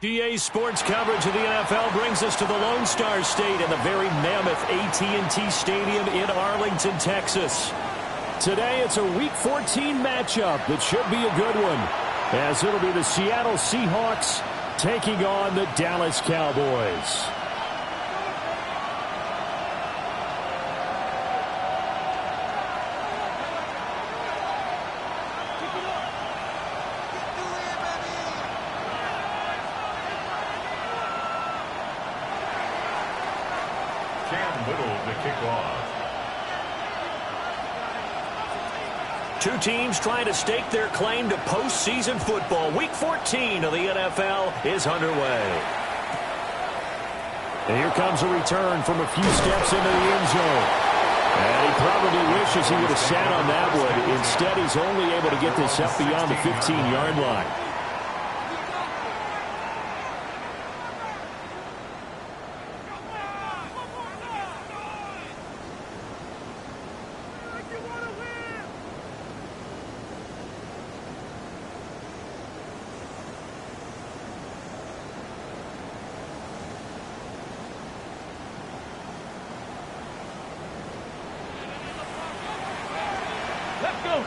DA Sports coverage of the NFL brings us to the Lone Star State and the very mammoth AT&T Stadium in Arlington, Texas. Today, it's a Week 14 matchup that should be a good one, as it'll be the Seattle Seahawks taking on the Dallas Cowboys. Two teams trying to stake their claim to postseason football. Week 14 of the NFL is underway. And here comes a return from a few steps into the end zone. And he probably wishes he would have sat on that one. Instead, he's only able to get this up beyond the 15-yard line. Let's go.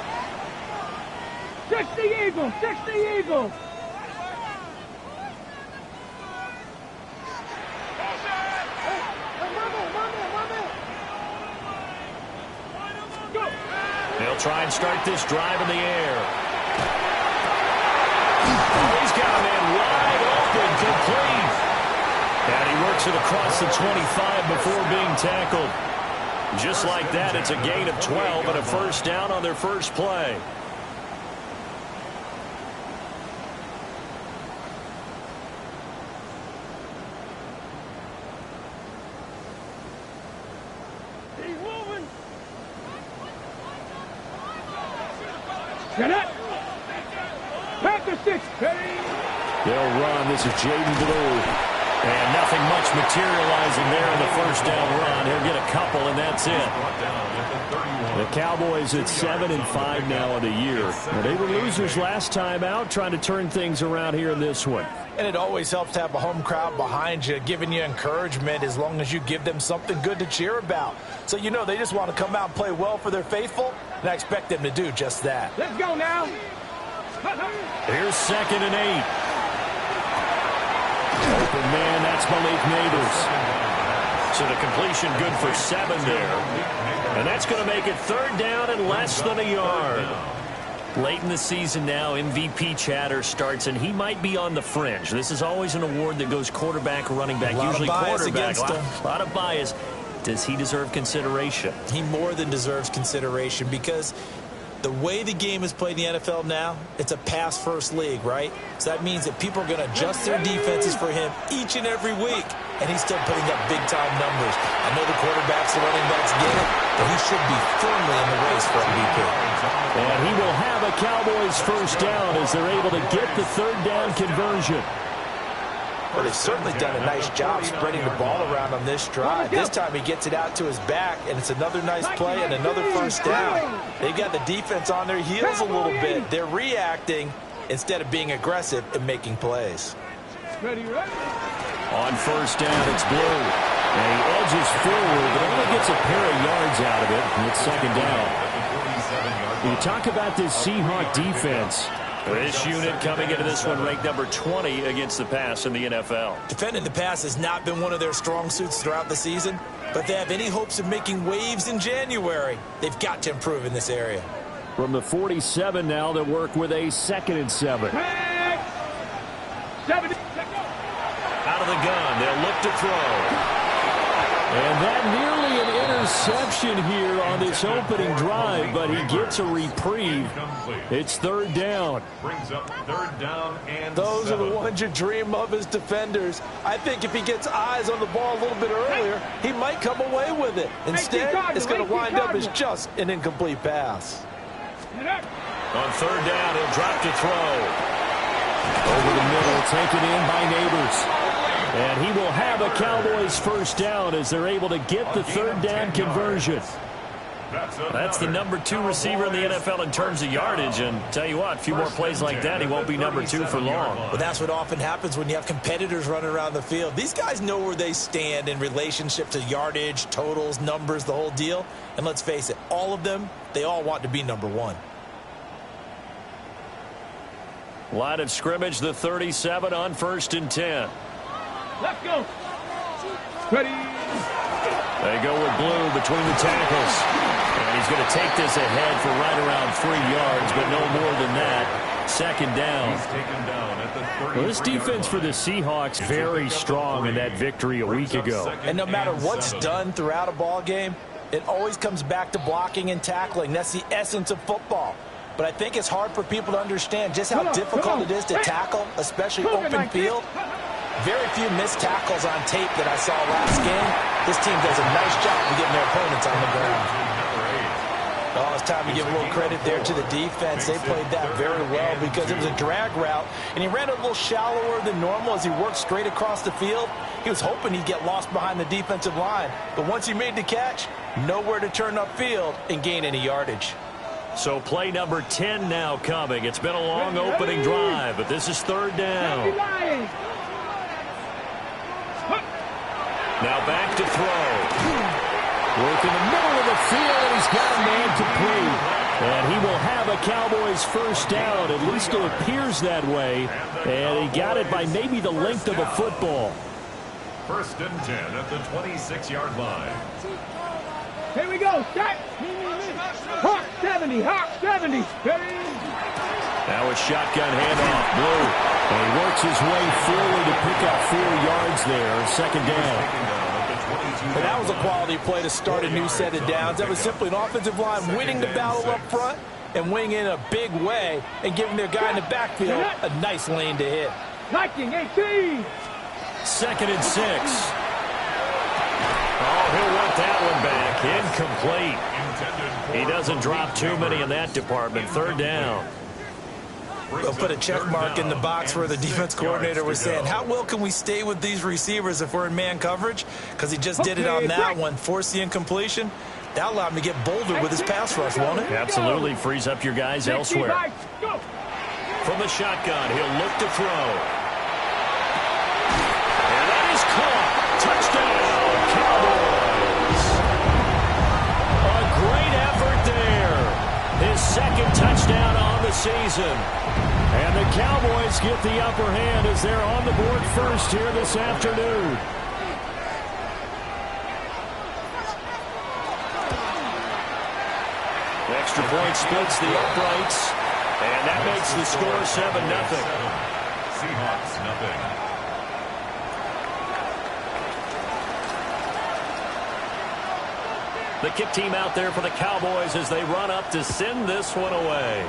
60 Eagles, 60 Eagles. They'll try and start this drive in the air. Oh, he's got a man wide open, complete. And he works it across the 25 before being tackled. Just like that, it's a gain of 12 and a first down on their first play. He's moving. Get it. Back to 6. They'll run. This is Jaden Blue. And nothing much materializing there in the first down run. He'll get a couple, and that's it. The Cowboys at 7-5 now in the year. And they were losers last time out, trying to turn things around here in this one. And it always helps to have a home crowd behind you, giving you encouragement as long as you give them something good to cheer about. So you know they just want to come out and play well for their faithful, and I expect them to do just that. Let's go now. Here's 2nd and 8. Open man, that's Malik Neighbors. So the completion good for 7 there. And that's going to make it 3rd down and less than a yard. Late in the season now, MVP chatter starts, and he might be on the fringe. This is always an award that goes quarterback, running back, usually quarterback. A lot of bias. Does he deserve consideration? He more than deserves consideration because the way the game is played in the NFL now, it's a pass-first league, right? So that means that people are going to adjust their defenses for him each and every week, and he's still putting up big-time numbers. I know the quarterbacks and running backs get it, but he should be firmly in the race for MVP. And he will have a Cowboys first down as they're able to get the 3rd down conversion. Well, they've certainly done a nice job spreading the ball around on this drive. This time he gets it out to his back, and it's another nice play and another first down. They've got the defense on their heels a little bit. They're reacting instead of being aggressive and making plays. On first down, it's Blue. And he edges forward, but only gets a pair of yards out of it, and it's 2nd down. You talk about this Seahawk defense. This unit coming into this one ranked number 20 against the pass in the NFL. Defending the pass has not been one of their strong suits throughout the season, but if they have any hopes of making waves in January, they've got to improve in this area. From the 47 now, they'll work with a 2nd and 7. Out of the gun, they'll look to throw. And that nearly an interception here on this opening drive, but he gets a reprieve. It's 3rd down. Brings up 3rd down and Those 7. are the ones you dream of as defenders. I think if he gets eyes on the ball a little bit earlier, he might come away with it. Instead, it's going to wind up as just an incomplete pass. On 3rd down, he'll drop to throw. Over the middle, taken in by Neighbors. And he will have a Cowboys first down as they're able to get the 3rd down conversion. That's the number 2 receiver in the NFL in terms of yardage. And tell you what, a few more plays like that, he won't be number 2 for long. Well, that's what often happens when you have competitors running around the field. These guys know where they stand in relationship to yardage, totals, numbers, the whole deal. And let's face it, all of them, they all want to be number 1. Line of scrimmage, the 37 on 1st and 10. Let's go. Ready. They go with blue between the tackles. And he's going to take this ahead for right around 3 yards, but no more than that. 2nd down. He's taken down at the 30. Well, this defense for the Seahawks, very strong in that victory a week ago. And no matter what's done throughout a ball game, it always comes back to blocking and tackling. That's the essence of football. But I think it's hard for people to understand just how difficult it is to tackle, especially open field. Very few missed tackles on tape that I saw last game. This team does a nice job of getting their opponents on the ground. Oh, it's time to give a little credit there to the defense. They played that very well because it was a drag route, and he ran a little shallower than normal as he worked straight across the field. He was hoping he'd get lost behind the defensive line, but once he made the catch, nowhere to turn upfield and gain any yardage. So play number 10 now coming. It's been a long opening drive, but this is 3rd down. Now back to throw. Work in the middle of the field, and he's got a man complete. And he will have a Cowboys 1st down. At least it appears that way. And he got it by maybe the length of a football. 1st and 10 at the 26-yard line. Here we go. Set. Hawk 70. Hawk 70. Ready. Now a shotgun handoff. Blue. And he works his way forward to pick up 4 yards there. 2nd down. And that was a quality play to start a new set of downs. That was simply an offensive line winning the battle up front and winning in a big way and giving their guy in the backfield a nice lane to hit. Liking 18. 2nd and 6. Oh, he'll want that one back. Incomplete. He doesn't drop too many in that department. 3rd down. They'll put a check mark in the box where the defense coordinator was saying, how well can we stay with these receivers if we're in man coverage? Because he just did it on that one, force the incompletion. That allowed him to get bolder with his pass rush, won't it? Absolutely frees up your guys elsewhere. From the shotgun, he'll look to throw. And that is caught. Touchdown, Cowboys. A great effort there. His 2nd touchdown on the season. And the Cowboys get the upper hand as they're on the board first here this afternoon. The extra point splits the uprights, and that makes the score 7-0. Seahawks, nothing. The kick team out there for the Cowboys as they run up to send this one away.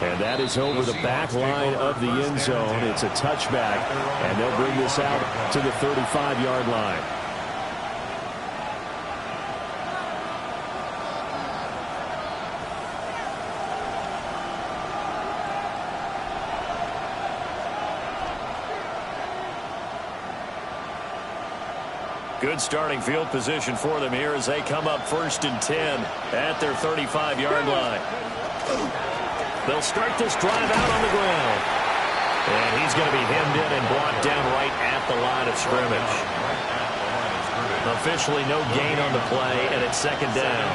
And that is over the back line of the end zone. It's a touchback, and they'll bring this out to the 35-yard line. Good starting field position for them here as they come up 1st and 10 at their 35-yard line. They'll start this drive out on the ground. And he's going to be hemmed in and blocked down right at the line of scrimmage. Officially no gain on the play, and it's 2nd down.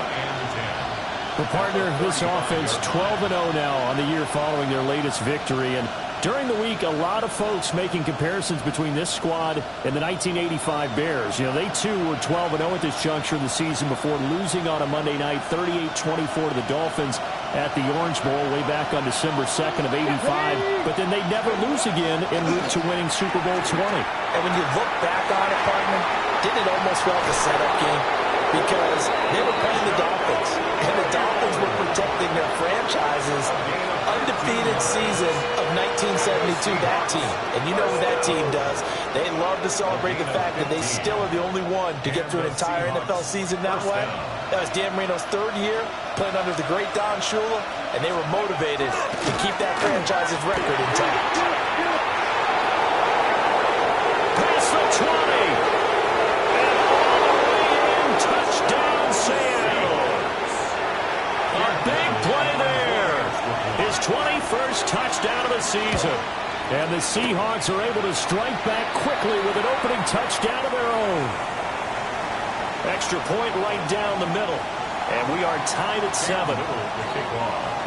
The partner of this offense, 12-0 now on the year following their latest victory. And during the week, a lot of folks making comparisons between this squad and the 1985 Bears. You know, they too were 12-0 at this juncture of the season before losing on a Monday night 38-24 to the Dolphins at the Orange Bowl way back on December 2nd of 85. But then they never lose again en route to winning Super Bowl 20. And when you look back on it, partner, didn't it almost feel like a setup game? Because they were playing the Dolphins, and the Dolphins were protecting their franchise's undefeated season of 1972, that team. And you know what that team does. They love to celebrate the fact that they still are the only one to get through an entire NFL season that way. That was Dan Marino's 3rd year, playing under the great Don Shula, and they were motivated to keep that franchise's record intact. Past the 20. And all the way in, touchdown. first touchdown of the season. And the Seahawks are able to strike back quickly with an opening touchdown of their own. Extra point right down the middle. And we are tied at 7.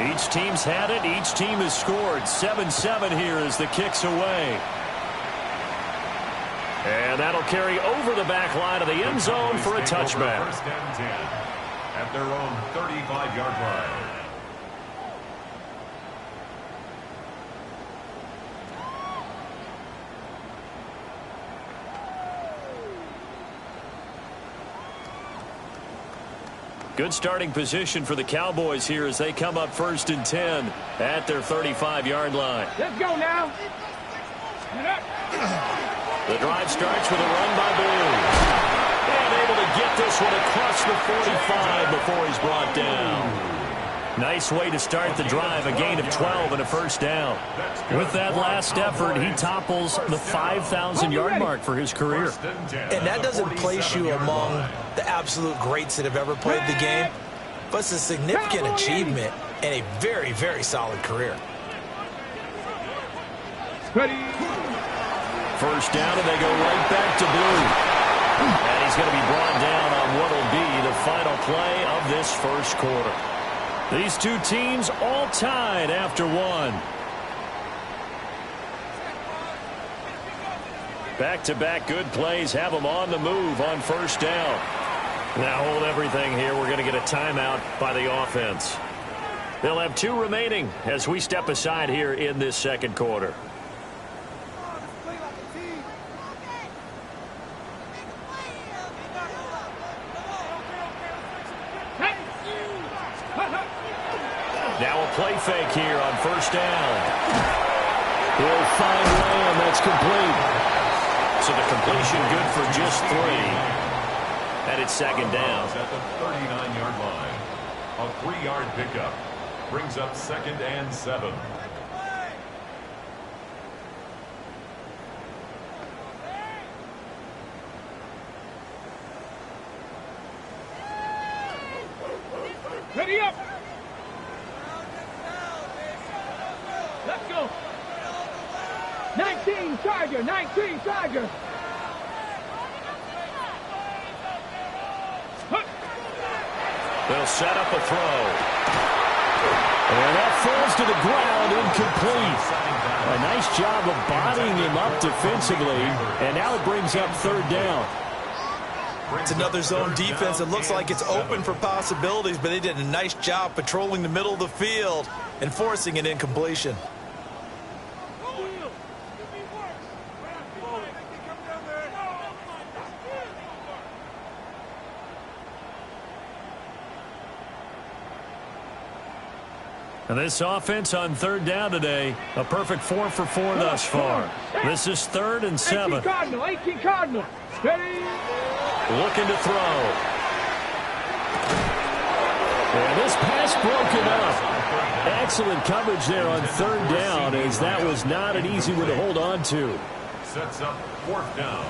Each team's had it. Each team has scored. 7-7 here as the kick's away. And that'll carry over the back line of the end zone for a touchback. First and 10 at their own 35-yard line. Good starting position for the Cowboys here as they come up first and 10 at their 35-yard line. Let's go now. The drive starts with a run by Blue. And able to get this one across the 45 before he's brought down. Nice way to start the drive, a gain of 12 and a first down. With that last effort, he topples the 5,000-yard mark for his career. And that doesn't place you among the absolute greats that have ever played the game, but it's a significant achievement and a very, very solid career. Ready. First down, and they go right back to Blue. And he's going to be brought down on what will be the final play of this first quarter. These two teams all tied after one. Back-to-back good plays have them on the move on first down. Now hold everything here. We're going to get a timeout by the offense. They'll have 2 remaining as we step aside here in this second quarter. Now a play fake here on first down. He'll find Lamb. That's complete. So the completion good for just 3. And it's second down. At the 39-yard line. A 3-yard pickup. Brings up second and 7. Ready up. Let's go. 19 Charger, 19 Charger. They'll set up a throw. And that falls to the ground, incomplete. A nice job of bodying him up defensively, and now it brings up third down. It's another zone defense. It looks like it's open for possibilities, but they did a nice job patrolling the middle of the field and forcing an incompletion. And this offense on third down today, a perfect 4 for 4 thus far. This is 3rd and 7. 18 Cardinal, 18 Cardinal. Ready. Looking to throw. And this pass broken up. Excellent coverage there on third down, as that was not an easy one to hold on to. Sets up 4th down.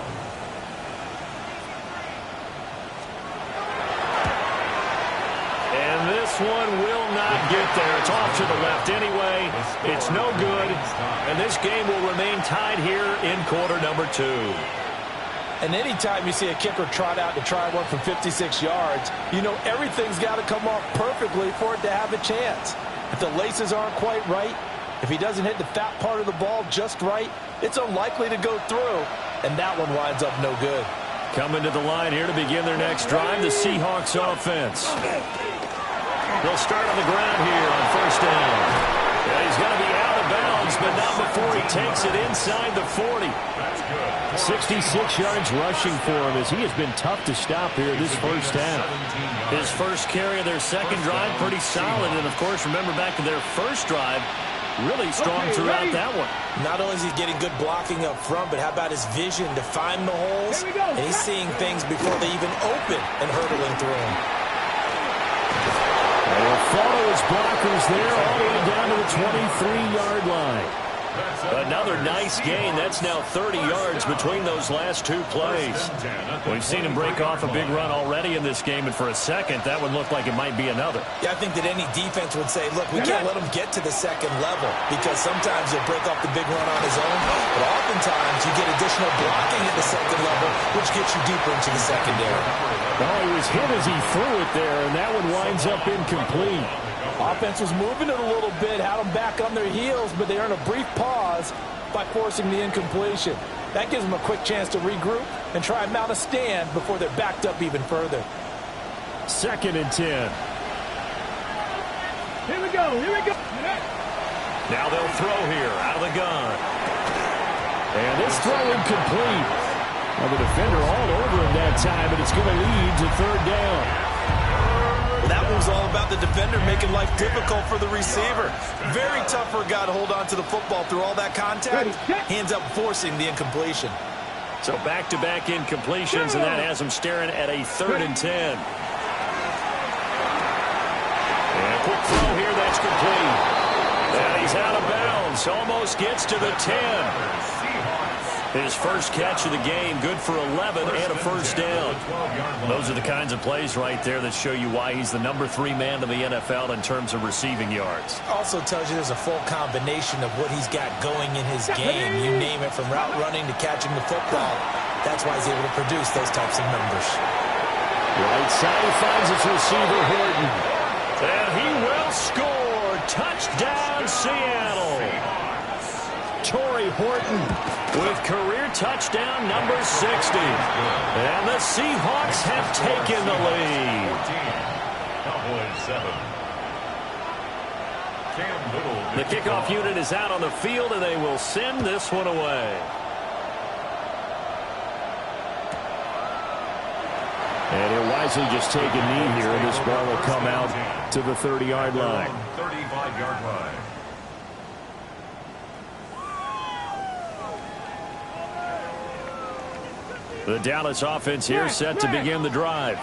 And this one will not get there. It's off to the left anyway. It's no good. And this game will remain tied here in quarter number 2. And anytime you see a kicker trot out to try one from 56 yards, you know everything's got to come off perfectly for it to have a chance. If the laces aren't quite right, if he doesn't hit the fat part of the ball just right, it's unlikely to go through. And that one winds up no good. Coming to the line here to begin their next drive, the Seahawks offense. They'll start on the ground here on first down. Yeah, he's going to be out of bounds, but not before he takes it inside the 40. 66 yards rushing for him, as he has been tough to stop here this first half. His first carry of their second drive, pretty solid. And, of course, remember back to their first drive, really strong throughout that one. Not only is he getting good blocking up front, but how about his vision to find the holes? And he's seeing things before they even open and hurdling through them. They'll follow his blockers there all the way down to the 23-yard line. Another nice gain. That's now 30 yards between those last two plays. We've seen him break off a big run already in this game, and for a second, that would look like it might be another. Yeah, I think that any defense would say, look, we can't let him get to the second level because sometimes he'll break off the big run on his own, but oftentimes you get additional blocking at the second level, which gets you deeper into the secondary. Oh, he was hit as he threw it there, and that one winds up incomplete. Offense was moving it a little bit, had them back on their heels, but they earned a brief pause by forcing the incompletion. That gives them a quick chance to regroup and try and mount a stand before they're backed up even further. 2nd and 10. Here we go. Here we go. Now they'll throw here out of the gun. And this throw incomplete. Well, the defender all over him that time, but it's going to lead to 3rd down. That was all about the defender making life difficult for the receiver. Very tough for a guy to hold on to the football through all that contact. Hands up forcing the incompletion. So back-to-back incompletions, and that has him staring at a 3rd and 10. And a quick throw here, that's complete. And he's out of bounds. Almost gets to the 10. His first catch of the game, good for 11 and a 1st down. Those are the kinds of plays right there that show you why he's the number 3 man in the NFL in terms of receiving yards. Also tells you there's a full combination of what he's got going in his game. You name it, from route running to catching the football. That's why he's able to produce those types of numbers. Right side, he finds his receiver, Horton. And he will score. Touchdown, Seattle. Torrey Horton with career touchdown number 60. And the Seahawks have taken the lead. The kickoff unit is out on the field, and they will send this one away. And he'll wisely just take a knee here, and this ball will come out to the 30-yard line. 35-yard line. The Dallas offense here set to begin the drive.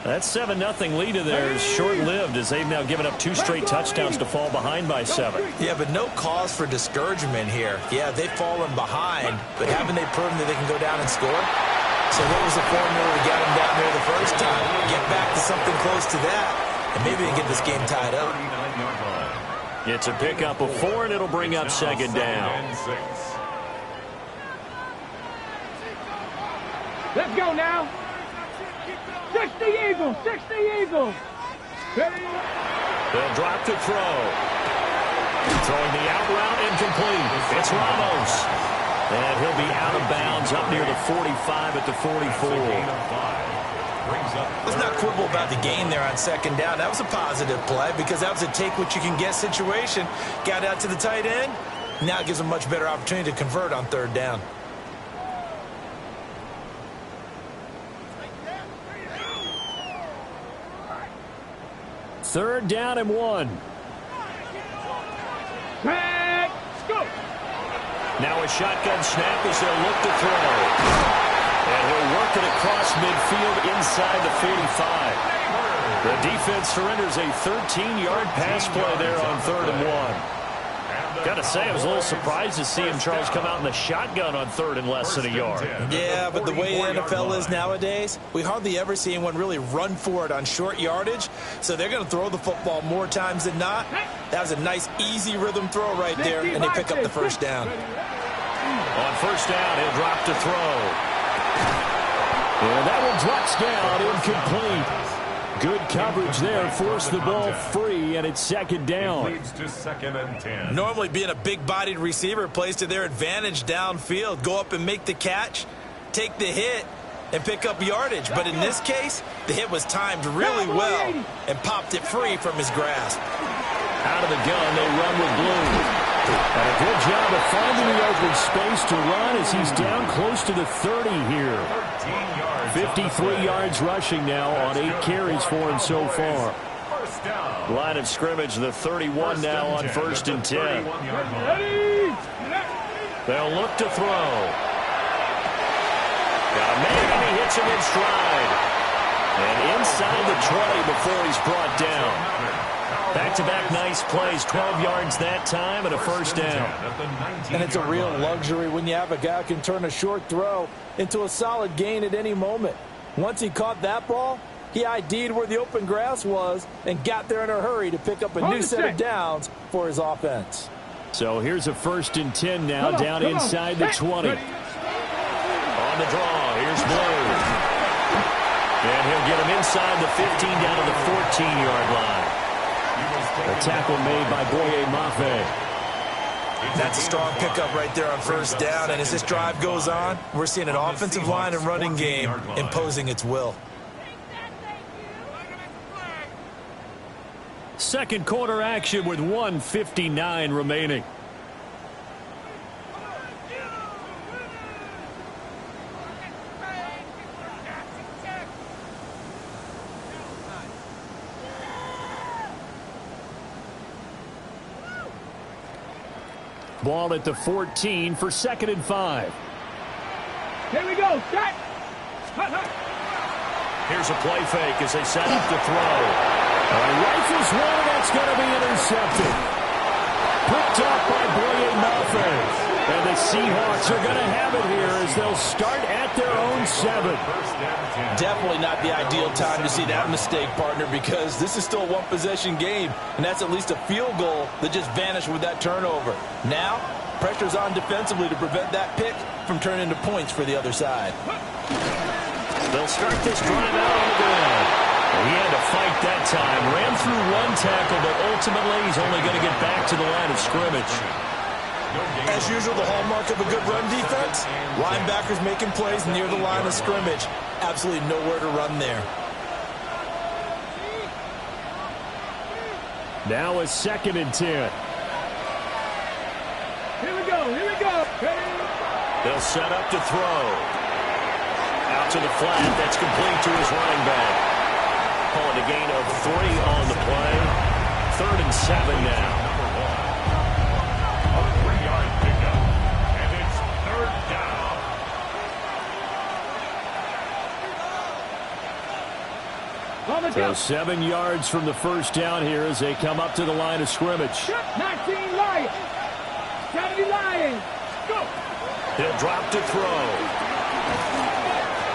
That 7-0 lead of theirs short-lived as they've now given up 2 straight touchdowns to fall behind by 7. Yeah, but no cause for discouragement here. Yeah, they've fallen behind, but haven't they proven that they can go down and score? So what was the formula to get them down there the first time? Get back to something close to that, and maybe they get this game tied up. It's a pickup of 4, and it'll bring up 2nd down. Let's go now. 60 Eagles. 60 Eagles. They'll drop to throw. Throwing the out route incomplete. It's Ramos. And he'll be out of bounds up near the 45 at the 44. Let's not quibble about the gain there on 2nd down. That was a positive play because that was a take-what-you-can-get situation. Got out to the tight end. Now it gives them a much better opportunity to convert on 3rd down. Third down and 1. Let's go. Now a shotgun snap as they'll look to throw. And he'll work it across midfield inside the 45. The defense surrenders a 13-yard pass play there on 3rd and 1. Gotta say, I was a little surprised to see him, Charles, come out in the shotgun on 3rd and less than a yard. Yeah, but the way the NFL is nowadays, we hardly ever see anyone really run for it on short yardage. So they're going to throw the football more times than not. That was a nice, easy rhythm throw right there, and they pick up the 1st down. On 1st down, he'll drop to throw. And that one drops down, incomplete. Good coverage there, forced the ball free, and it's 2nd down. Leads to 2nd and 10. Normally, being a big-bodied receiver plays to their advantage downfield. Go up and make the catch, take the hit, and pick up yardage. But in this case, the hit was timed really well and popped it free from his grasp. Out of the gun, they run with Bloom. And a good job of finding the open space to run as he's down close to the 30 here. 53 yards rushing now on 8 carries for him so far. Line of scrimmage, the 31 now on 1st and 10. They'll look to throw. Got a man, and he hits him in stride. And inside the 20 before he's brought down. Back-to-back nice plays, 12 yards that time and a first down. And it's a real luxury when you have a guy who can turn a short throw into a solid gain at any moment. Once he caught that ball, he ID'd where the open grass was and got there in a hurry to pick up a new set of downs for his offense. So here's a 1st and 10 now, down inside the 20. On the draw, here's Blue. And he'll get him inside the 15 down to the 14-yard line. A tackle made by Boye Mafe. That's a strong pickup right there on first down. And as this drive goes on, we're seeing an offensive line and running game imposing its will. Second quarter action with 1:59 remaining. Ball at the 14 for 2nd and 5. Here we go. Set. Here's a play fake as they set up to throw. Rifles one, that's going to be intercepted. Picked up by Boye Mafe. And the Seahawks are going to have it here as they'll start at their own 7. Definitely not the ideal time to see that mistake, partner, because this is still a one-possession game, and that's at least a field goal that just vanished with that turnover. Now, pressure's on defensively to prevent that pick from turning into points for the other side. They'll start this drive out on the ground. He had to fight that time. Ran through one tackle, but ultimately he's only going to get back to the line of scrimmage. As usual, the hallmark of a good run defense, linebackers making plays near the line of scrimmage. Absolutely nowhere to run there. Now a 2nd and 10. Here we go. Here we go. They'll set up to throw. Out to the flat. That's complete to his running back. Calling a gain of 3 on the play. 3rd and 7 now. So 7 yards from the first down here as they come up to the line of scrimmage. 19 Lions. 70 Lions. Go. He'll drop to throw.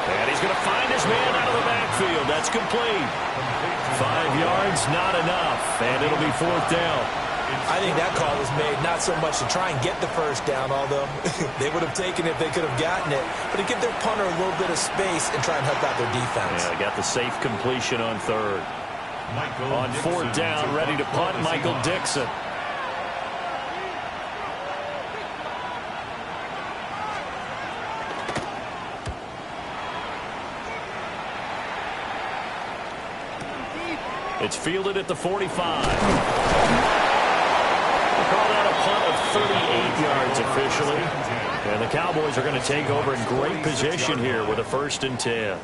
And he's going to find his man out of the backfield. That's complete. 5 yards, not enough. And it'll be 4th down. I think that call was made not so much to try and get the first down, although they would have taken it if they could have gotten it, but to give their punter a little bit of space and try and help out their defense. Yeah, got the safe completion on 3rd. On 4th down, ready to punt, Michael Dixon. It's fielded at the 45. Call that a punt of 38 yards officially. And the Cowboys are going to take over in great position here with a 1st and 10.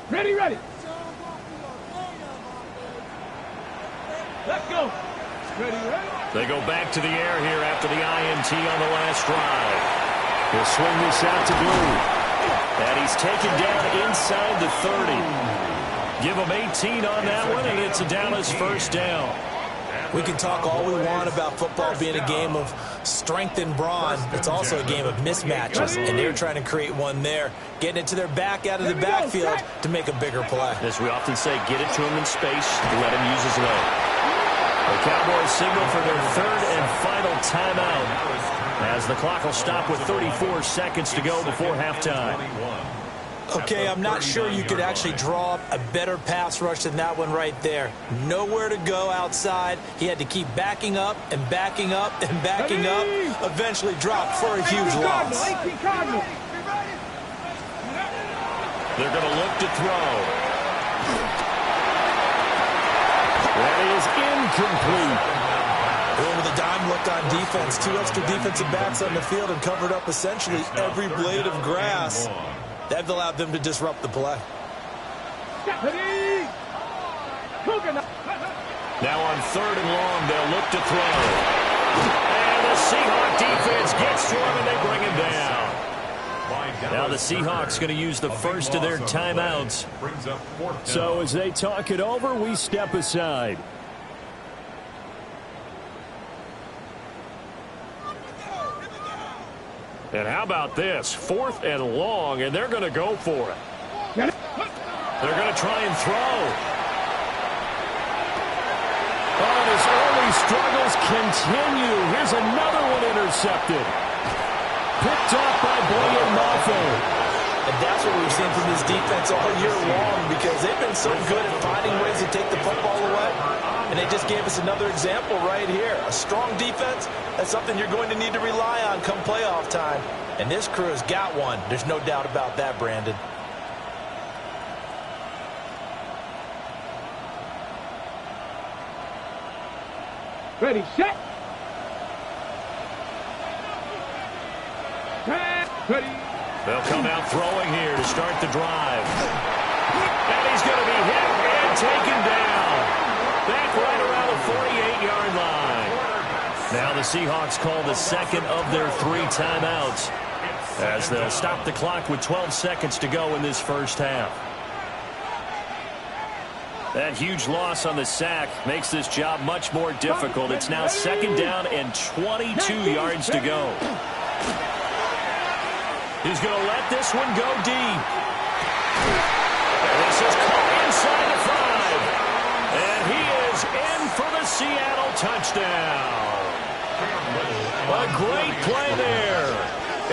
Ready, ready. Let's go. Ready, ready. They go back to the air here after the INT on the last drive. He'll swing this out to Blue. And he's taken down inside the 30. Give him 18 on that one, and it's a Dallas 1st down. We can talk all we want about football being a game of strength and brawn. It's also a game of mismatches, and they're trying to create one there, getting it to their back out of the backfield to make a bigger play. As we often say, get it to him in space, let him use his leg. The Cowboys signal for their 3rd and final timeout as the clock will stop with 34 seconds to go before halftime. Okay, I'm not sure you could actually draw up a better pass rush than that one right there. Nowhere to go outside. He had to keep backing up and backing up and backing up. Eventually dropped for a huge loss. They're going to look to throw. That is incomplete. Well, with a dime look on defense, 2 extra defensive backs on the field and covered up essentially every blade of grass. That allowed them to disrupt the play. Now on 3rd and long, they'll look to throw. And the Seahawk defense gets to him, and they bring him down. Now the Seahawks going to use the first of their timeouts. So as they talk it over, we step aside. And how about this? 4th and long, and they're going to go for it. They're going to try and throw. Oh, and his early struggles continue. Here's another one intercepted. Picked off by Boyan Mafe. And that's what we've seen from this defense all year long, because they've been so good at finding ways to take the football away. And they just gave us another example right here. A strong defense, that's something you're going to need to rely on come playoff time. And this crew has got one. There's no doubt about that, Brandon. Ready, set. Ready. They'll come out throwing here to start the drive. And he's going to be hit and taken down. Back right around the 48-yard line. Now the Seahawks call the second of their 3 timeouts, as they'll stop the clock with 12 seconds to go in this first half. That huge loss on the sack makes this job much more difficult. It's now 2nd down and 22 yards to go. He's going to let this one go deep. This is caught inside the 5. And he is in for the Seattle touchdown. A great play there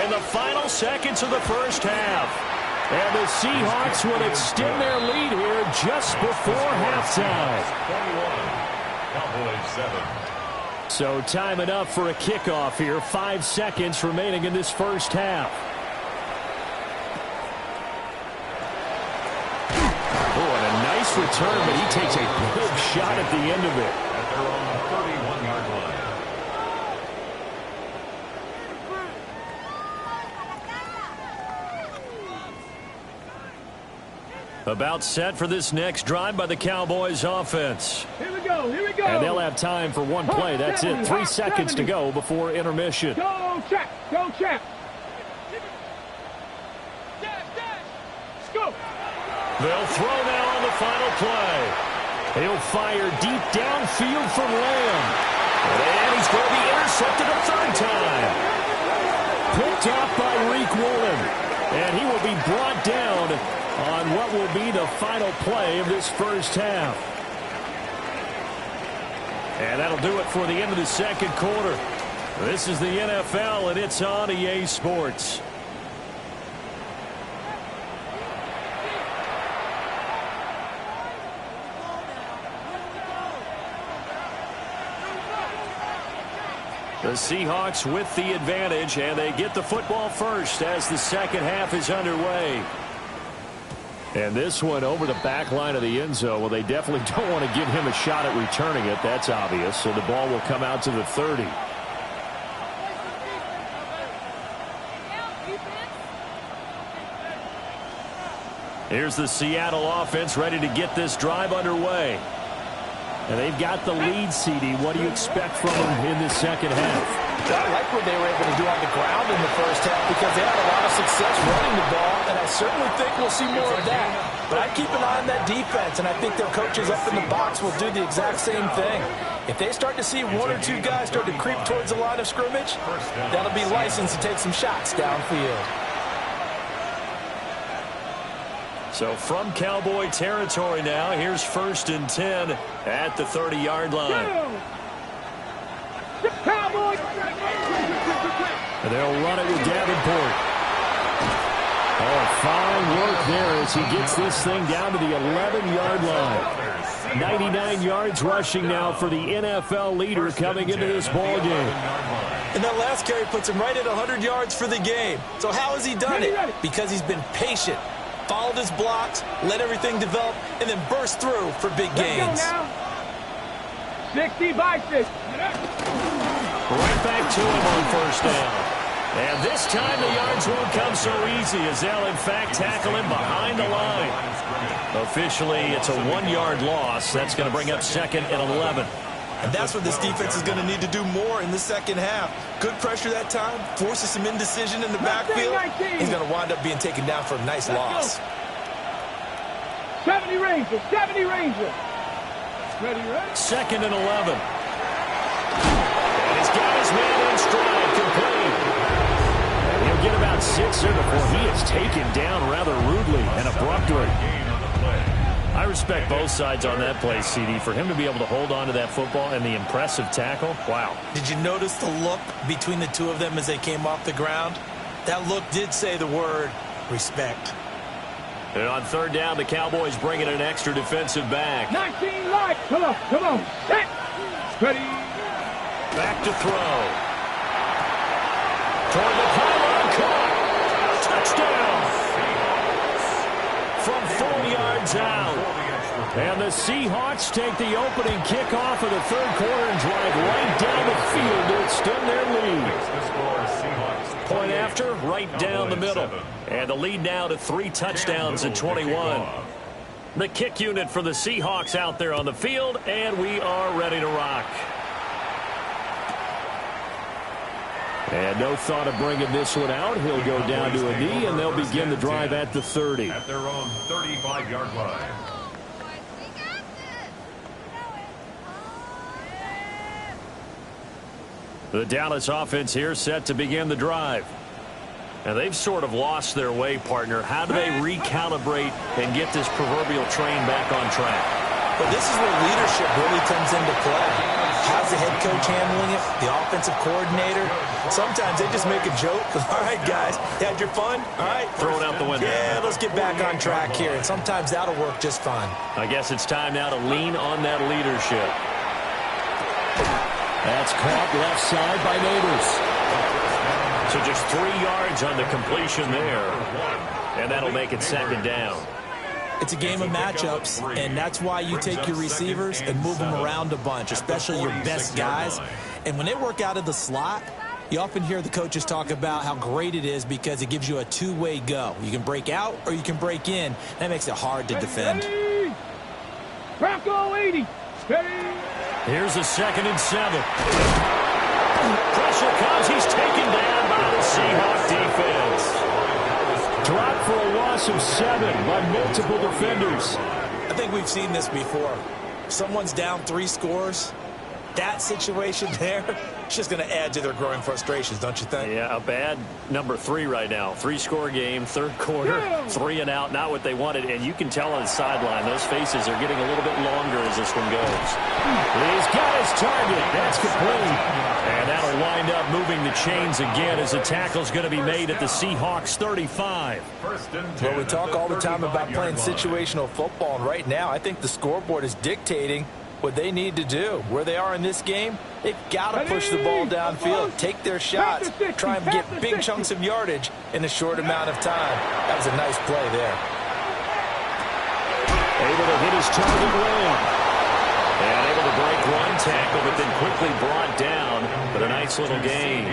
in the final seconds of the first half. And the Seahawks will extend their lead here just before halftime. 21, Cowboys 7. So time enough for a kickoff here. 5 seconds remaining in this first half. Return, but he takes a big shot at the end of it. At their own 31-yard line. About set for this next drive by the Cowboys offense. Here we go, here we go. And they'll have time for one play. That's it. 3 seconds to go before intermission. Go check, go check. Let's go. They'll throw now on the final play. He'll fire deep downfield from Lamb. And he's going to be intercepted a 3rd time. Picked off by Reek Woolen. And he will be brought down on what will be the final play of this first half. And that'll do it for the end of the second quarter. This is the NFL, and it's on EA Sports. The Seahawks with the advantage, and they get the football first as the second half is underway. And this one over the back line of the end zone. Well, they definitely don't want to give him a shot at returning it. That's obvious. So the ball will come out to the 30. Here's the Seattle offense ready to get this drive underway. And they've got the lead, CD. What do you expect from them in the second half? I like what they were able to do on the ground in the first half, because they had a lot of success running the ball, and I certainly think we'll see more of that. But I'd keep an eye on that defense, and I think their coaches up in the box will do the exact same thing. If they start to see 1 or 2 guys start to creep towards the line of scrimmage, that'll be licensed to take some shots downfield. So from Cowboy territory now, here's 1st and 10 at the 30-yard line. Cowboy. And they'll run it with Davenport. Oh, fine work there as he gets this thing down to the 11-yard line. 99 yards rushing now for the NFL leader coming into this ball game. And that last carry puts him right at 100 yards for the game. So how has he done it? Because he's been patient, followed his blocks, let everything develop, and then burst through for big gains. 60 by 6. Right back to him on 1st down. And this time the yards won't come so easy, as they'll in fact tackle him behind the line. Officially, it's a 1-yard loss. That's going to bring up 2nd and 11. And that's what this defense is going to need to do more in the second half. Good pressure that time, forces some indecision in the backfield. He's going to wind up being taken down for a nice loss. 70 Rangers, 70 Rangers. Ready? 2nd and 11. And he's got his man in stride, complete. And he'll get about 6 there before he is taken down rather rudely and abruptly. I respect both sides on that play, CD. For him to be able to hold on to that football and the impressive tackle, wow. Did you notice the look between the two of them as they came off the ground? That look did say the word respect. And on 3rd down, the Cowboys bring in an extra defensive back. 19 light. Come on. Set. Ready. Back to throw. Toward the pylon, caught. Touchdown. From 4 yards out. And the Seahawks take the opening kickoff of the 3rd quarter and drive right down the field to extend their lead. Point after, right down the middle. And the lead now to 3 touchdowns at 21. The kick unit for the Seahawks out there on the field, and we are ready to rock. And no thought of bringing this one out. He'll go down to a knee, and they'll begin the drive at the 30. At their own 35-yard line. The Dallas offense here set to begin the drive. And they've sort of lost their way, partner. How do they recalibrate and get this proverbial train back on track? But this is where leadership really comes into play. How's the head coach handling it? The offensive coordinator? Sometimes they just make a joke. All right, guys, had your fun? All right. Throw it out the window. Yeah, let's get back on track here. And sometimes that'll work just fine. I guess it's time now to lean on that leadership. That's caught left side by Neighbors. So just 3 yards on the completion there. And that'll make it 2nd down. It's a game of matchups, and that's why you take your receivers and move them around a bunch, especially your best guys. And when they work out of the slot, you often hear the coaches talk about how great it is because it gives you a two-way go. You can break out or you can break in. That makes it hard to defend. Bronco 80. Here's a 2nd and 7. Pressure comes. He's taken down by the Seahawks defense. Dropped for a loss of 7 by multiple defenders. I think we've seen this before. Someone's down 3 scores. That situation there, it's just going to add to their growing frustrations, don't you think? Yeah, a bad number 3 right now. 3-score game, 3rd quarter, 3 and out, not what they wanted. And you can tell on the sideline, those faces are getting a little bit longer as this one goes. He's got his target. That's complete. And that'll wind up moving the chains again as the tackle's going to be made at the Seahawks 35. Well, we talk all the time about playing situational football, and right now I think the scoreboard is dictating what they need to do. Where they are in this game, they've got to push the ball downfield, take their shots, try and get big chunks of yardage in a short amount of time. That was a nice play there. Able to hit his target well. And able to break one tackle, but then quickly brought down. But a nice little gain.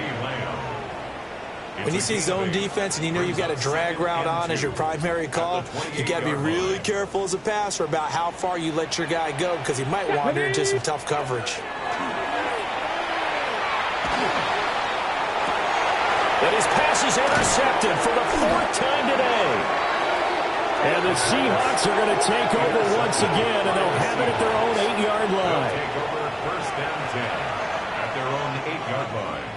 When you see zone defense and you know you've got a drag route on as your primary call, you got to be really careful as a passer about how far you let your guy go because he might wander into some tough coverage. And his pass is intercepted for the 4th time today. And the Seahawks are going to take over once again, and they'll have it at their own 8-yard line. Take over 1st and 10 at their own 8-yard line.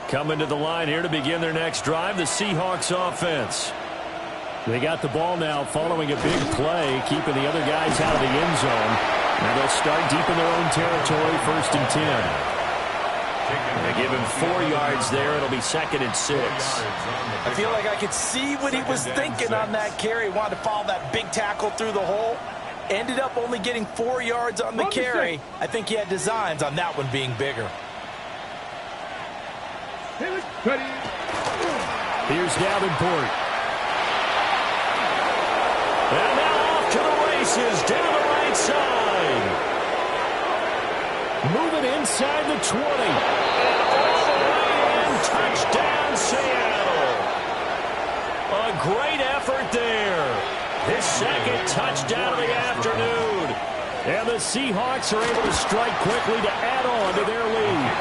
Coming to the line here to begin their next drive, the Seahawks offense. They got the ball now following a big play, keeping the other guys out of the end zone. Now they'll start deep in their own territory, 1st and 10. They give him 4 yards there. It'll be 2nd and 6. I feel like I could see what he was thinking on that carry. He wanted to follow that big tackle through the hole. Ended up only getting 4 yards on the carry. I think he had designs on that one being bigger. Here's Davenport. And now off to the races down the right side. Moving inside the 20. And all the way in. Touchdown, Seattle. A great effort there. his second touchdown of the afternoon. And the Seahawks are able to strike quickly to add on to their lead.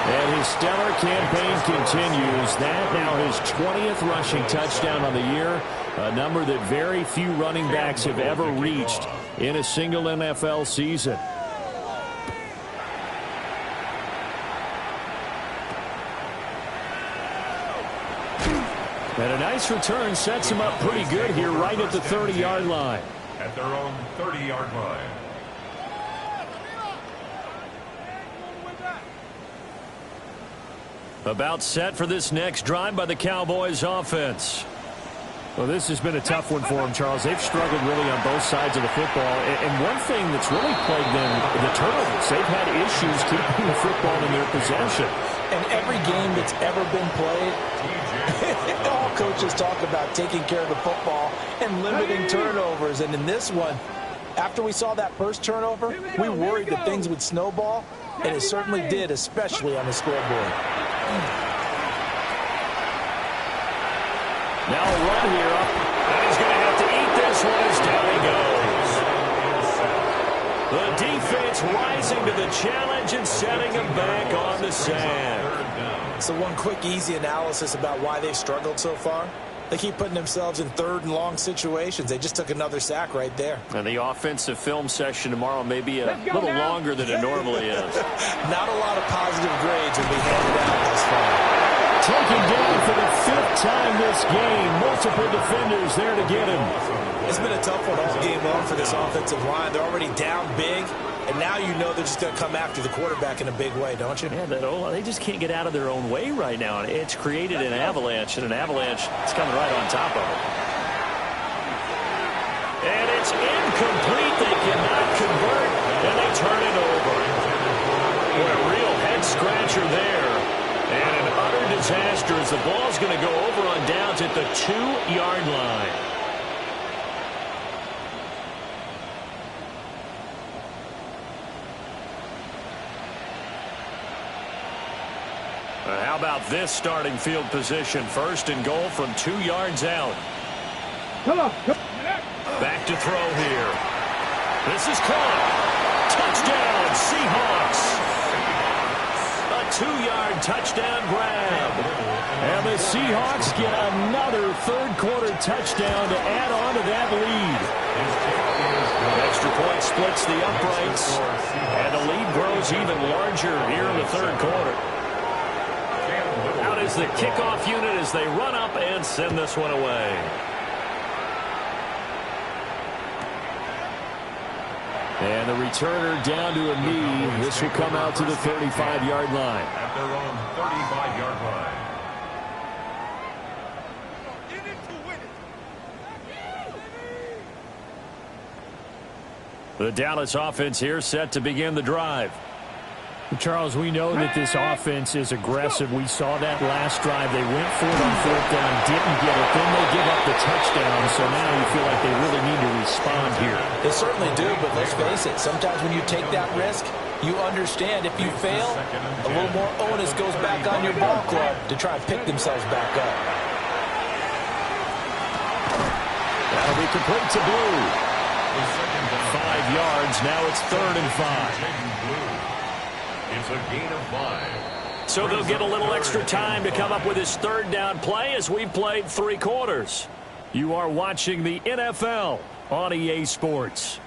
And his stellar campaign continues. That now his 20th rushing touchdown on the year, a number that very few running backs have ever reached in a single NFL season. And a nice return sets him up pretty good here right at the 30-yard line. At their own 30-yard line. About set for this next drive by the Cowboys offense. Well, this has been a tough one for them, Charles. They've struggled really on both sides of the football. And one thing that's really plagued them, the turnovers. They've had issues keeping the football in their possession. And every game that's ever been played, all coaches talk about taking care of the football and limiting turnovers. And in this one, after we saw that first turnover, we worried that things would snowball, and it certainly did, especially on the scoreboard. Now a run here up, and he's going to have to eat this one as down he goes. The defense rising to the challenge and setting him back on the sand. So one quick, easy analysis about why they've struggled so far. They keep putting themselves in third and long situations. They just took another sack right there. And the offensive film session tomorrow may be a little longer than it normally is. Not a lot of positive grades will be handed out this far. Taken down for the 5th time this game. Multiple defenders there to get him. It's been a tough one all game long for this offensive line. They're already down big, and now you know they're just going to come after the quarterback in a big way, don't you? Yeah, they just can't get out of their own way right now. It's created an avalanche, and an avalanche is coming right on top of it. And it's incomplete. They cannot convert, and they turn it over. What a real head-scratcher there. And an utter disaster as the ball's going to go over on downs at the 2-yard line. How about this starting field position? First and goal from 2 yards out. Come on. Back to throw here. This is caught. Touchdown, Seahawks. A 2-yard touchdown grab. And the Seahawks get another third-quarter touchdown to add on to that lead. Extra point splits the uprights, and the lead grows even larger here in the third quarter. Out is the kickoff unit as they run up and send this one away. And the returner down to a knee. This will come out to the 35-yard line. At their own 35-yard line. The Dallas offense here set to begin the drive. Charles, we know that this offense is aggressive. We saw that last drive. They went for it on 4th down, didn't get it. Then they give up the touchdown, so now you feel like they really need to respond here. They certainly do, but let's face it, sometimes when you take that risk, you understand if you fail, a little more onus goes back on your ball club to try and pick themselves back up. That'll be complete to Blue. 5 yards, now it's 3rd and 5. It's a gain of 5. So they'll get a little extra time to come up with his 3rd down play as we've played 3 quarters. You are watching the NFL on EA Sports.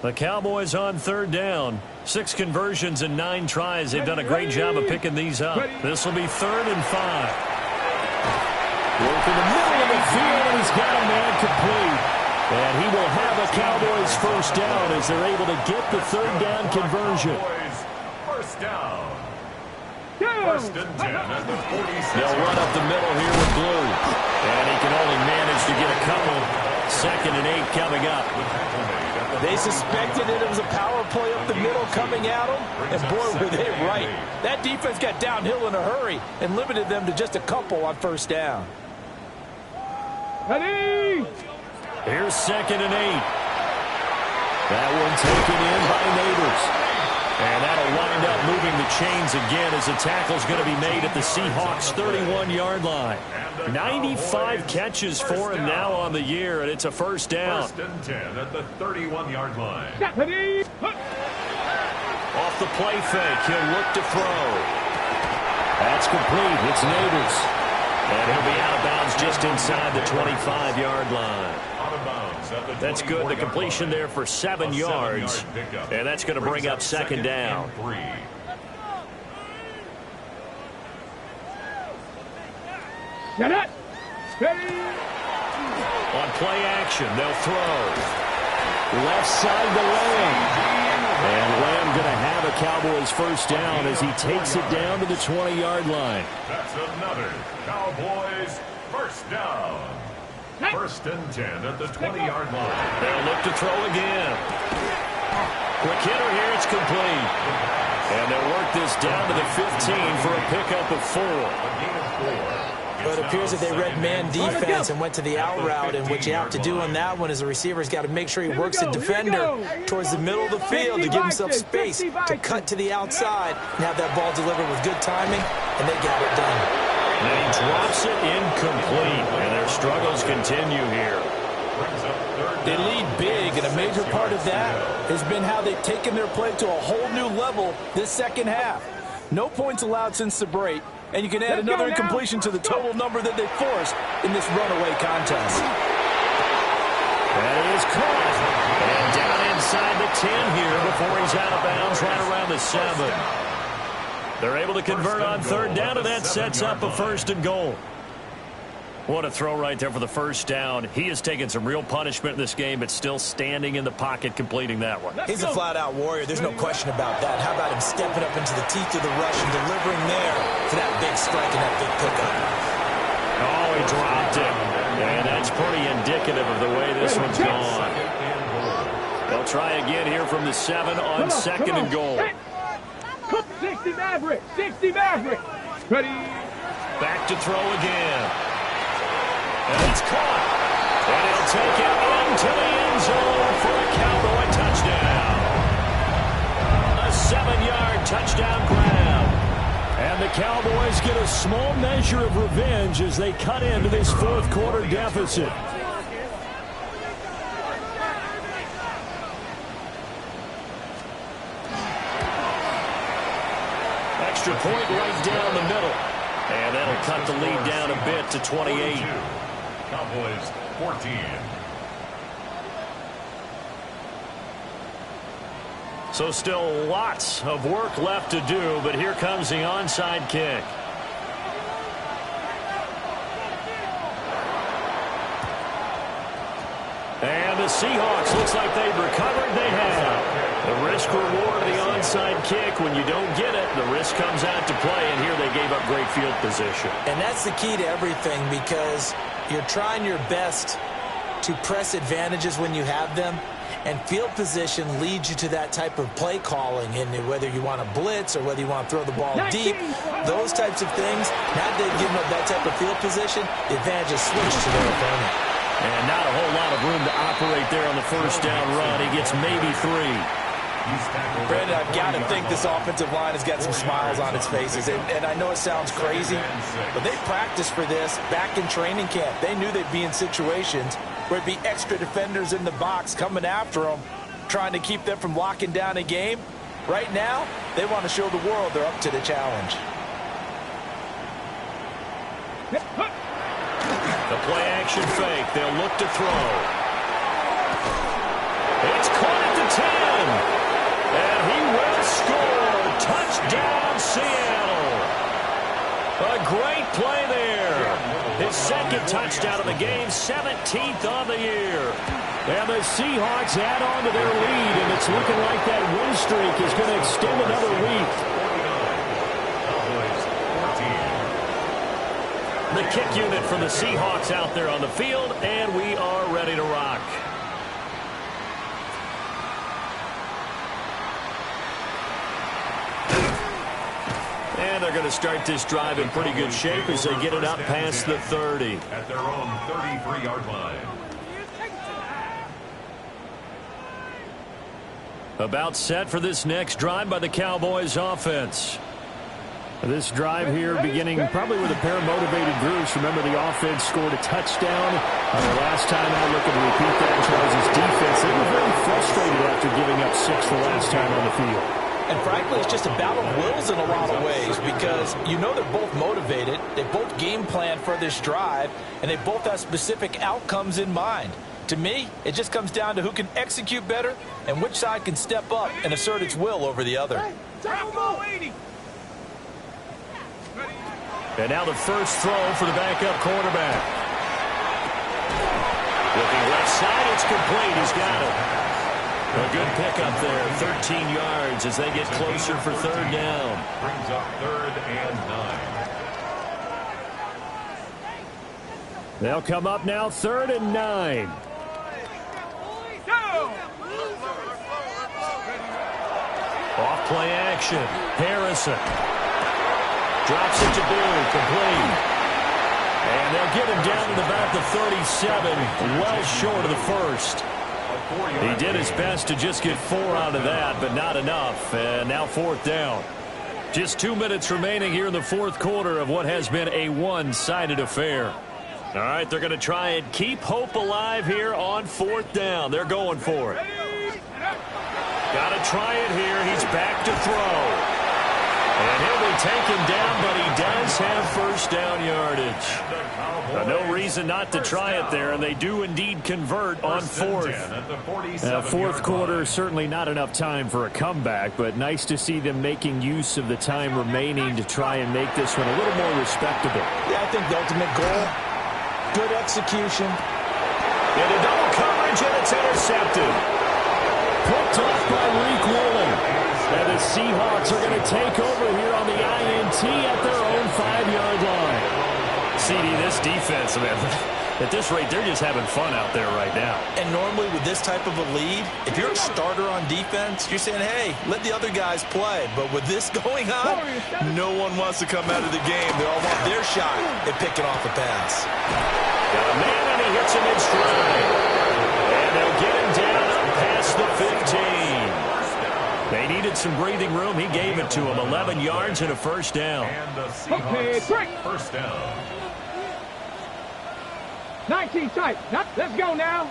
The Cowboys on 3rd down. 6 conversions and 9 tries. They've done a great job of picking these up. This will be 3rd and 5. Work in the middle of the field, and he's got a man complete. And he will have a Cowboys first down as they're able to get the 3rd down conversion. First down. First and 10 at the 46. They'll run up the middle here with Blue. And he can only manage to get a couple. 2nd and 8 coming up. They suspected that it was a power play up the middle coming at them, and boy, were they right. That defense got downhill in a hurry and limited them to just a couple on 1st down. Ready? Here's 2nd and 8. That one taken in by Neighbors. And that'll wind up moving the chains again as the tackle's going to be made at the Seahawks' 31-yard line. 95 catches for him now on the year, and it's a first down. 1st and 10 at the 31-yard line. Ready? Off the play fake, he'll look to throw. That's complete. It's Neighbors. And he'll be out of bounds just inside the 25-yard line. Out of bounds at the That's good. The completion there for 7 yards. And that's going to bring up 2nd down. Get it. Ready? On play action, they'll throw. Left side to Lamb. And Lamb going to have a Cowboys first down as he takes it down to the 20-yard line. That's another Cowboys first down. 1st and 10 at the 20-yard line. They'll look to throw again. Quick hitter here, it's complete. And they'll work this down to the 15 for a pickup of 4. A gain of 4. But it appears that they read man defense and went to the out route, and what you have to do on that one is the receiver's got to make sure he works the defender towards the middle of the field to give himself space to cut to the outside and have that ball delivered with good timing, and they got it done. And he drops it incomplete, and their struggles continue here. They lead big, and a major part of that has been how they've taken their play to a whole new level this second half. No points allowed since the break, and you can add another incompletion to the total number that they forced in this runaway contest. That is caught. And down inside the 10 here before he's out of bounds right around the 7. They're able to convert on 3rd down, and that sets up a 1st and goal. What a throw right there for the first down. He has taken some real punishment in this game, but still standing in the pocket completing that one. He's a flat-out warrior. There's no question about that. How about him stepping up into the teeth of the rush and delivering there for that big strike and that big pickup? Oh, he dropped it. And that's pretty indicative of the way this one's gone. They'll try again here from the 7 on 2nd and goal. 60 Maverick. 60 Maverick. Ready? Back to throw again. And it's caught. And he'll take it into the end zone for a Cowboy touchdown. A 7-yard touchdown grab. And the Cowboys get a small measure of revenge as they cut into this 4th quarter deficit. Extra point right down the middle. And that'll cut the lead down a bit to 28. Cowboys 14. So still lots of work left to do, but here comes the onside kick. And the Seahawks, looks like they've recovered. They have. The risk reward of the onside kick. When you don't get it, the risk comes out to play, and here they gave up great field position. And that's the key to everything, because you're trying your best to press advantages when you have them, and field position leads you to that type of play calling, and whether you want to blitz or whether you want to throw the ball deep, those types of things. Now that they've given up that type of field position, the advantage is switched to their opponent. And not a whole lot of room to operate there on the first down run. He gets maybe 3. Brandon, I've got to think this offensive line has got some smiles on its faces. And I know it sounds crazy, but they practiced for this back in training camp. They knew they'd be in situations where it'd be extra defenders in the box coming after them, trying to keep them from locking down a game. Right now, they want to show the world they're up to the challenge. The play-action fake. They'll look to throw. It's caught at the 10. And he will score. Touchdown, Seattle. A great play there. His 2nd touchdown of the game, 17th on the year. And the Seahawks add on to their lead, and it's looking like that win streak is going to extend another week. The kick unit for the Seahawks out there on the field, and we are ready to rock. And And they're going to start this drive in pretty good shape as they get it up past the 30. At their own 33-yard line. About set for this next drive by the Cowboys offense. This drive here beginning probably with a pair of motivated groups. Remember, the offense scored a touchdown on their last time out. Looking to repeat that. Charles' defense, they were very frustrated after giving up 6 the last time on the field. And frankly, it's just a battle of wills in a lot of ways because you know they're both motivated. They both game plan for this drive, and they both have specific outcomes in mind. To me, it just comes down to who can execute better and which side can step up and assert its will over the other. And now the first throw for the backup quarterback. Looking left side, it's complete. He's got it. A good pickup there, 13 yards as they get closer for third down. Brings up 3rd and 9. They'll come up now 3rd and 9. Off play action. Harrison. Drops it to Boone. Complete. And they'll get him down to about the 37. Well short of the first. He did his best to just get 4 out of that, but not enough. And now 4th down. Just 2 minutes remaining here in the 4th quarter of what has been a one-sided affair. All right, they're going to try and keep hope alive here on 4th down. They're going for it. Got to try it here. He's back to throw. And he'll be taken down, but he does have first down yardage. No reason not to try it there, and they do indeed convert on 4th. 4th quarter, certainly not enough time for a comeback, but nice to see them making use of the time remaining to try and make this one a little more respectable. Yeah, I think the ultimate goal, good execution. Into double coverage, and it's intercepted. Picked off by Reek Woolen. And the Seahawks are going to take over here on the INT at their own 5-yard line. CD, this defense, man, at this rate, they're just having fun out there right now. And normally with this type of a lead, if you're a starter on defense, you're saying, hey, let the other guys play. But with this going on, no one wants to come out of the game. They all want their shot at picking off a pass. Got a man, and he hits him in stride. And they'll get him down past the 15. They needed some breathing room. He gave it to him. 11 yards and a first down. And the Seahawks, first down. 19 tight. Let's go now.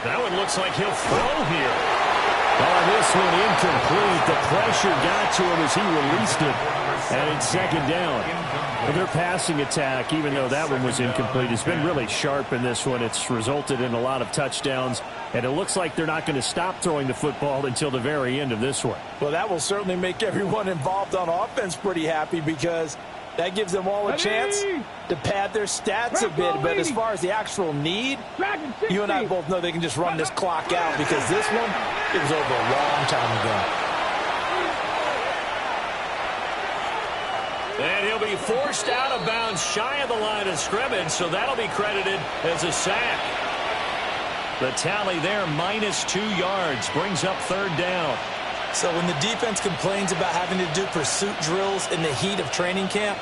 That one looks like he'll throw here. Oh, this one incomplete. The pressure got to him as he released it. And it's 2nd down. And their passing attack, even though that one was incomplete, has been really sharp in this one. It's resulted in a lot of touchdowns. And it looks like they're not going to stop throwing the football until the very end of this one. Well, that will certainly make everyone involved on offense pretty happy because that gives them all a chance to pad their stats a bit. But as far as the actual need, you and I both know they can just run this clock out because this one, it was over a long time ago. And he'll be forced out of bounds shy of the line of scrimmage, so that'll be credited as a sack. The tally there, -2 yards, brings up 3rd down. So when the defense complains about having to do pursuit drills in the heat of training camp,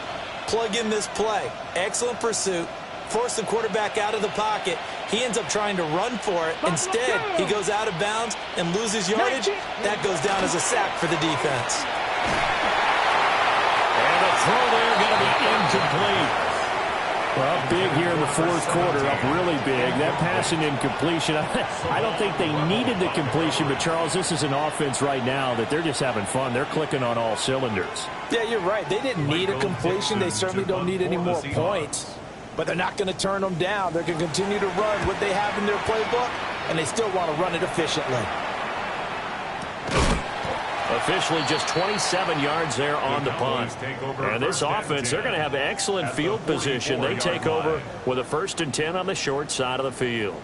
plug in this play. Excellent pursuit. Force the quarterback out of the pocket. He ends up trying to run for it. Instead, he goes out of bounds and loses yardage. That goes down as a sack for the defense. And the throw there going to be incomplete. Well, up big here in the 4th quarter, up really big. That passing incompletion, I don't think they needed the completion, but Charles, this is an offense right now that they're just having fun. They're clicking on all cylinders. Yeah, you're right. They didn't need a completion. They certainly don't need any more points. But they're not going to turn them down. They're going to continue to run what they have in their playbook, and they still want to run it efficiently. Officially just 27 yards there on the punt. And this offense, they're going to have excellent field position. They take over with a 1st and 10 on the short side of the field.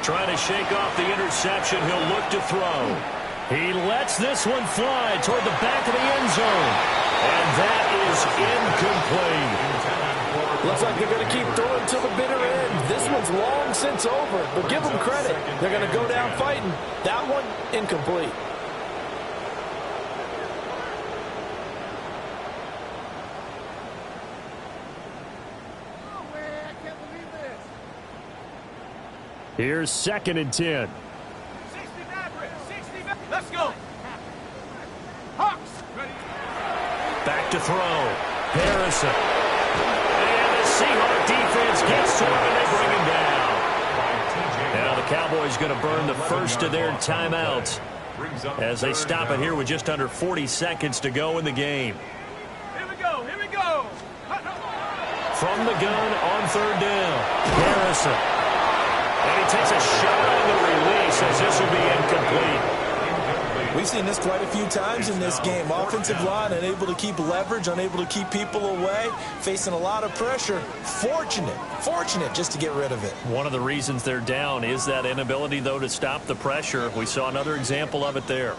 Trying to shake off the interception. He'll look to throw. He lets this one fly toward the back of the end zone. And that is incomplete. Looks like they're going to keep throwing to the bitter end. This one's long since over, but give them credit. They're going to go down fighting. That one, incomplete. Here's 2nd and 10. Let's go. Hawks. Back to throw. Harrison. And the Seahawks defense gets to him and they bring him down. Now the Cowboys going to burn the first of their timeouts as they stop it here with just under 40 seconds to go in the game. Here we go. Here we go. From the gun on 3rd down. Harrison. And he takes a shot on the release as this will be incomplete. We've seen this quite a few times in this game. Offensive line unable to keep leverage, unable to keep people away, facing a lot of pressure. Fortunate just to get rid of it. One of the reasons they're down is that inability, though, to stop the pressure. We saw another example of it there.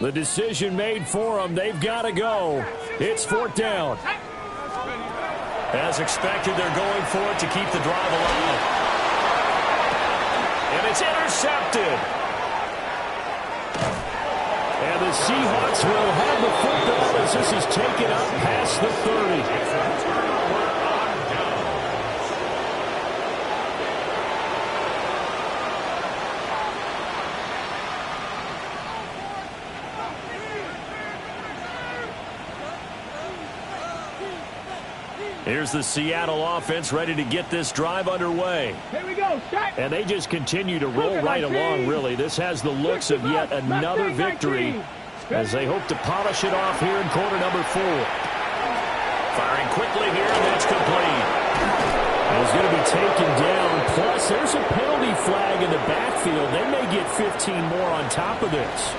The decision made for them. They've got to go. It's 4th down. As expected, they're going for it to keep the drive alive. And it's intercepted. And the Seahawks will have the football as this is taken up past the 30. Here's the Seattle offense ready to get this drive underway. Here we go. Shot. And they just continue to roll right along, really. This has the looks of yet another victory as they hope to polish it off here in quarter number 4. Firing quickly here, and that's complete. He's going to be taken down. Plus, there's a penalty flag in the backfield. They may get 15 more on top of this.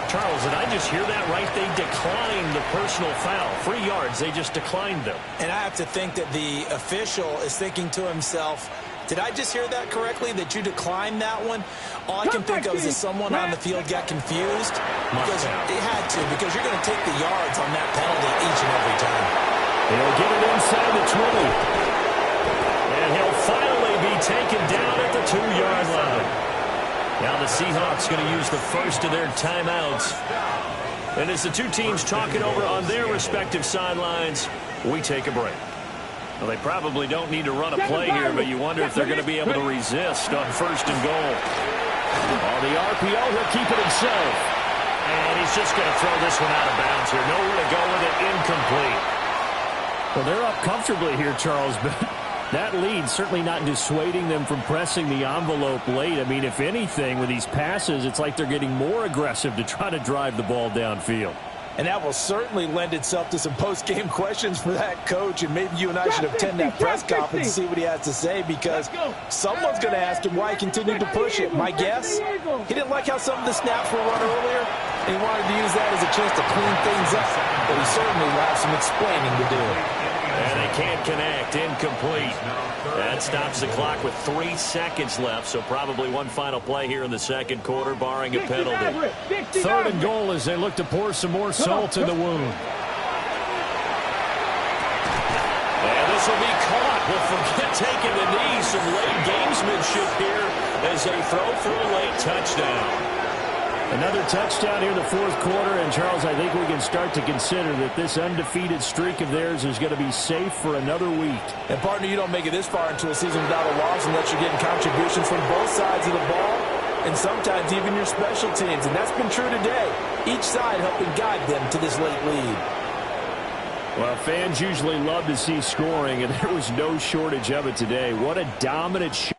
Charles, did I just hear that right? They declined the personal foul. 3 yards, they just declined them. And I have to think that the official is thinking to himself, did I just hear that correctly, that you declined that one? All I can think of is that someone on the field got confused. Because it had to, because you're going to take the yards on that penalty each and every time. He'll get it inside the 20. And he'll finally be taken down at the 2-yard line. Now the Seahawks going to use the first of their timeouts. And as the two teams talk it over on their respective sidelines, we take a break. Well, they probably don't need to run a play here, but you wonder if they're going to be able to resist on 1st and goal. On the RPO, he'll keep it himself. And he's just going to throw this one out of bounds here. Nowhere to go with it, incomplete. Well, they're up comfortably here, Charles, but that lead certainly not dissuading them from pressing the envelope late. I mean, if anything, with these passes, it's like they're getting more aggressive to try to drive the ball downfield. And that will certainly lend itself to some post-game questions for that coach. And maybe you and I should attend that press conference and see what he has to say, because someone's going to ask him why he continued to push it. My guess, he didn't like how some of the snaps were run earlier, and he wanted to use that as a chance to clean things up. But he certainly will have some explaining to do. And they can't connect. Incomplete. That stops the clock with 3 seconds left, so probably one final play here in the second quarter, barring a penalty. 3rd and goal as they look to pour some more salt in the wound. And this will be caught. We'll forget taking the knee. Some late gamesmanship here as they throw for a late touchdown. Another touchdown here in the 4th quarter, and Charles, I think we can start to consider that this undefeated streak of theirs is going to be safe for another week. And, partner, you don't make it this far into a season without a loss unless you're getting contributions from both sides of the ball, and sometimes even your special teams, and that's been true today. Each side helping guide them to this late lead. Well, fans usually love to see scoring, and there was no shortage of it today. What a dominant shot.